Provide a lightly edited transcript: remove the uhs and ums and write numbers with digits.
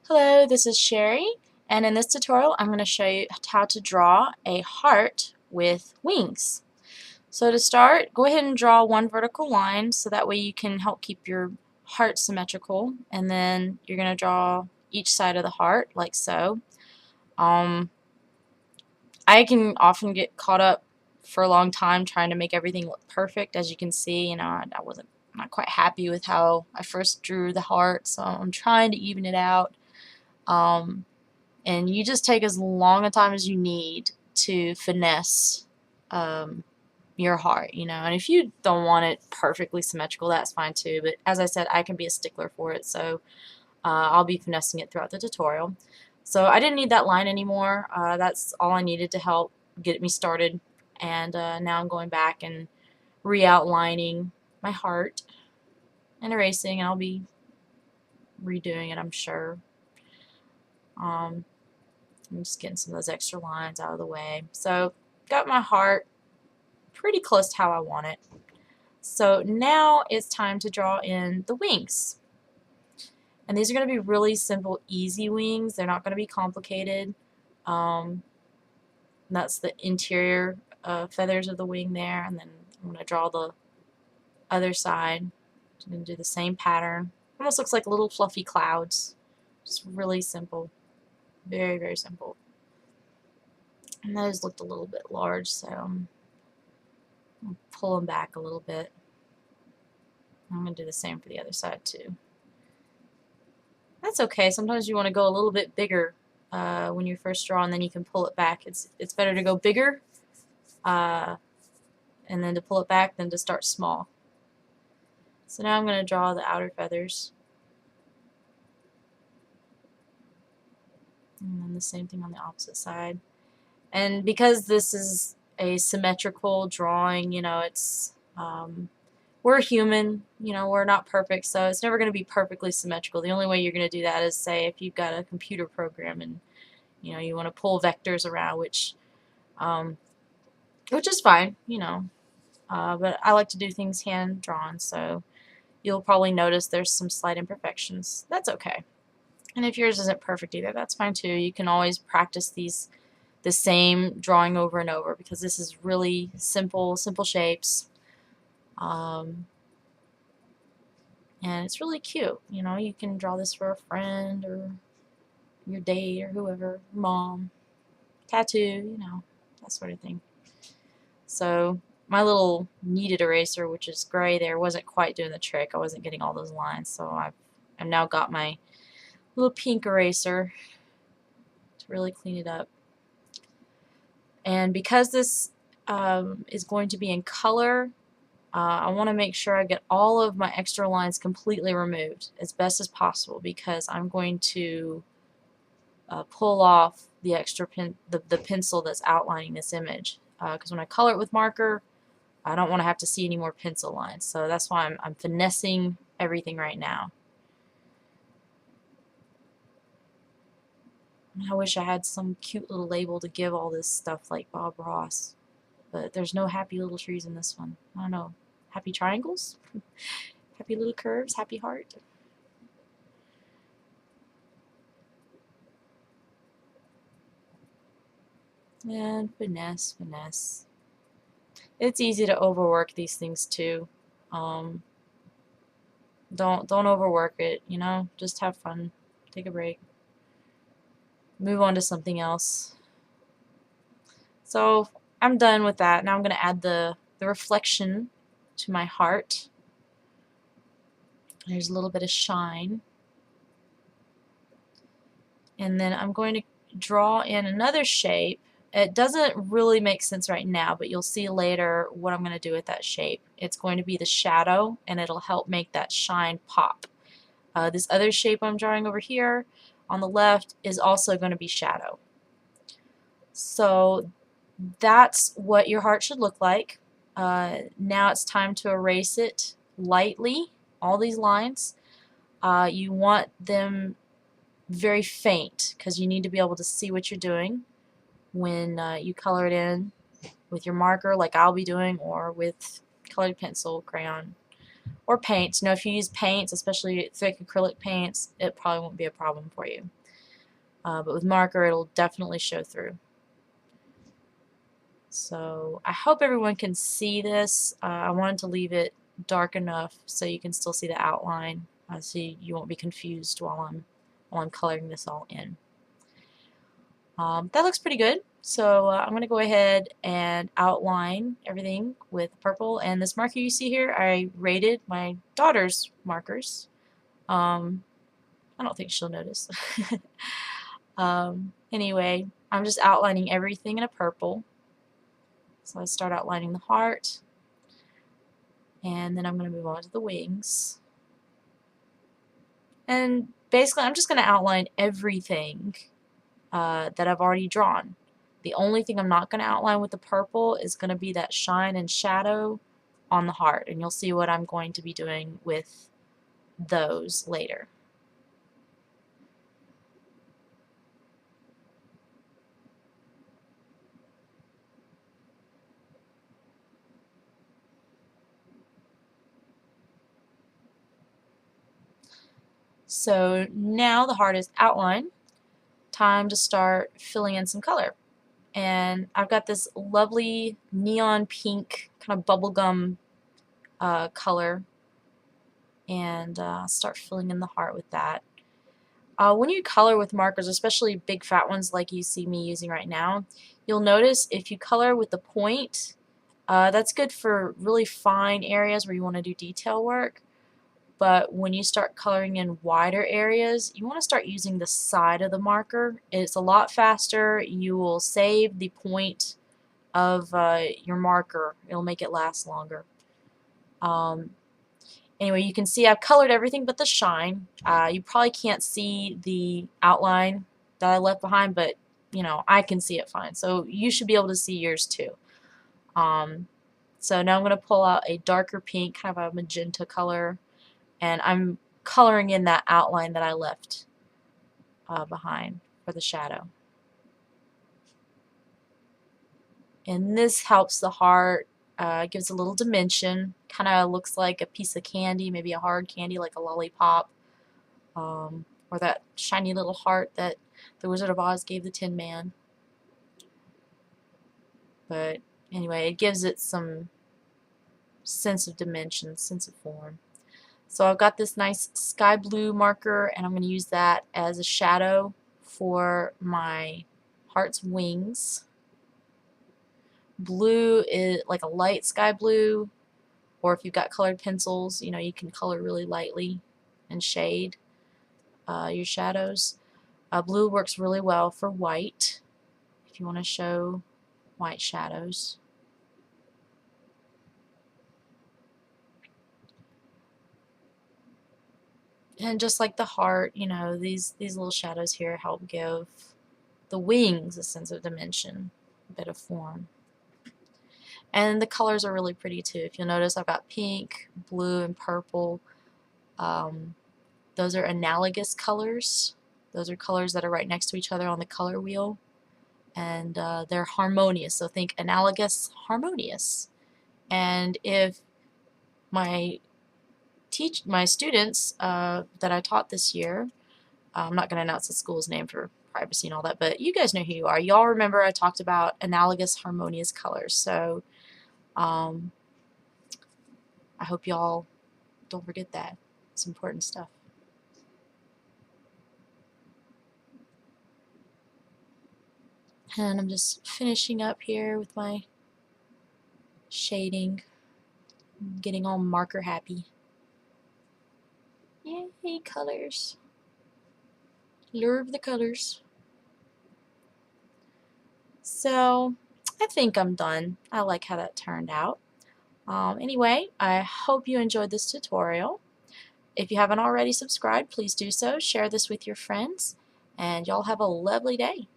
Hello, this is Cheri, and in this tutorial I'm going to show you how to draw a heart with wings. So to start, go ahead and draw one vertical line so that way you can help keep your heart symmetrical, and then you're going to draw each side of the heart like so. I can often get caught up for a long time trying to make everything look perfect. As you can see, I wasn't not quite happy with how I first drew the heart, so I'm trying to even it out. And you just take as long a time as you need to finesse your heart, and if you don't want it perfectly symmetrical, that's fine too, but as I said, I can be a stickler for it, so I'll be finessing it throughout the tutorial. So I didn't need that line anymore. That's all I needed to help get me started, and now I'm going back and re-outlining my heart and erasing, and I'll be redoing it, I'm sure. I'm just getting some of those extra lines out of the way. So got my heart pretty close to how I want it. So now it's time to draw in the wings. And these are going to be really simple, easy wings. They're not going to be complicated. That's the interior feathers of the wing there. And then I'm going to draw the other side. I'm going to do the same pattern. Almost looks like little fluffy clouds. Just really simple. Very, very simple. And those looked a little bit large, so I'm going to pull them back a little bit. I'm going to do the same for the other side too. That's okay. Sometimes you want to go a little bit bigger when you first draw, and then you can pull it back. It's better to go bigger and then to pull it back than to start small. So now I'm going to draw the outer feathers. And then the same thing on the opposite side. And because this is a symmetrical drawing, it's we're human, we're not perfect, so it's never going to be perfectly symmetrical. The only way you're going to do that is, say, if you've got a computer program and you want to pull vectors around, which is fine, but I like to do things hand drawn, so you'll probably notice there's some slight imperfections. That's okay. And if yours isn't perfect either, that's fine too. You can always practice the same drawing over and over, because this is really simple shapes. And it's really cute. You can draw this for a friend or your date or whoever, mom, tattoo, that sort of thing. So my little kneaded eraser, which is gray there, wasn't quite doing the trick. I wasn't getting all those lines, so I've now got my little pink eraser to really clean it up. And because this is going to be in color, I want to make sure I get all of my extra lines completely removed as best as possible, because I'm going to pull off the extra the pencil that's outlining this image. Because when I color it with marker, I don't want to have to see any more pencil lines. So that's why I'm finessing everything right now. I wish I had some cute little label to give all this stuff like Bob Ross, but there's no happy little trees in this one. I don't know. Happy triangles? Happy little curves? Happy heart? And finesse, finesse. It's easy to overwork these things too. Don't overwork it, just have fun. Take a break. Move on to something else. So I'm done with that. Now I'm going to add the reflection to my heart. There's a little bit of shine. And then I'm going to draw in another shape. It doesn't really make sense right now, but you'll see later what I'm going to do with that shape. It's going to be the shadow, and it'll help make that shine pop. This other shape I'm drawing over here on the left is also going to be shadow. So that's what your heart should look like. Now it's time to erase it lightly, all these lines. You want them very faint, because you need to be able to see what you're doing when you color it in with your marker, like I'll be doing, or with colored pencil, crayon, or paints. You know, if you use paints, especially thick acrylic paints, it probably won't be a problem for you. But with marker, it'll definitely show through. So I hope everyone can see this. I wanted to leave it dark enough so you can still see the outline, so you won't be confused while I'm coloring this all in. That looks pretty good. So I'm going to go ahead and outline everything with purple. And this marker you see here, I rated my daughter's markers. I don't think she'll notice. Anyway, I'm just outlining everything in a purple. So I start outlining the heart, and then I'm going to move on to the wings. And basically I'm just going to outline everything that I've already drawn. The only thing I'm not going to outline with the purple is going to be that shine and shadow on the heart, and you'll see what I'm going to be doing with those later. So now the heart is outlined. Time to start filling in some color. And I've got this lovely neon pink kind of bubblegum color, and start filling in the heart with that. When you color with markers, especially big fat ones like you see me using right now, you'll notice if you color with the point, that's good for really fine areas where you want to do detail work. But when you start coloring in wider areas, you want to start using the side of the marker. It's a lot faster. You will save the point of your marker. It'll make it last longer. Anyway, you can see I've colored everything but the shine. You probably can't see the outline that I left behind, but you know, I can see it fine. So you should be able to see yours too. So now I'm going to pull out a darker pink, kind of a magenta color, and I'm coloring in that outline that I left behind for the shadow. And this helps the heart, gives a little dimension, kind of looks like a piece of candy, maybe a hard candy like a lollipop, or that shiny little heart that the Wizard of Oz gave the Tin Man. But anyway, it gives it some sense of dimension, sense of form. So I've got this nice sky blue marker, and I'm going to use that as a shadow for my heart's wings. Blue is like a light sky blue, or if you've got colored pencils, you know, you can color really lightly and shade your shadows. Blue works really well for white if you want to show white shadows. And just like the heart, you know, these little shadows here help give the wings a sense of dimension, a bit of form. And the colors are really pretty too. If you'll notice, I've got pink, blue, and purple. Those are analogous colors. Those are colors that are right next to each other on the color wheel. And they're harmonious. So think analogous, harmonious. And if my students that I taught this year, I'm not going to announce the school's name for privacy and all that, but you guys know who you are. Y'all remember I talked about analogous, harmonious colors. So I hope y'all don't forget that. It's important stuff. And I'm just finishing up here with my shading, getting all marker happy. Yay, colors. Love the colors. So I think I'm done. I like how that turned out. Anyway, I hope you enjoyed this tutorial. If you haven't already subscribed, please do so. Share this with your friends, and y'all have a lovely day.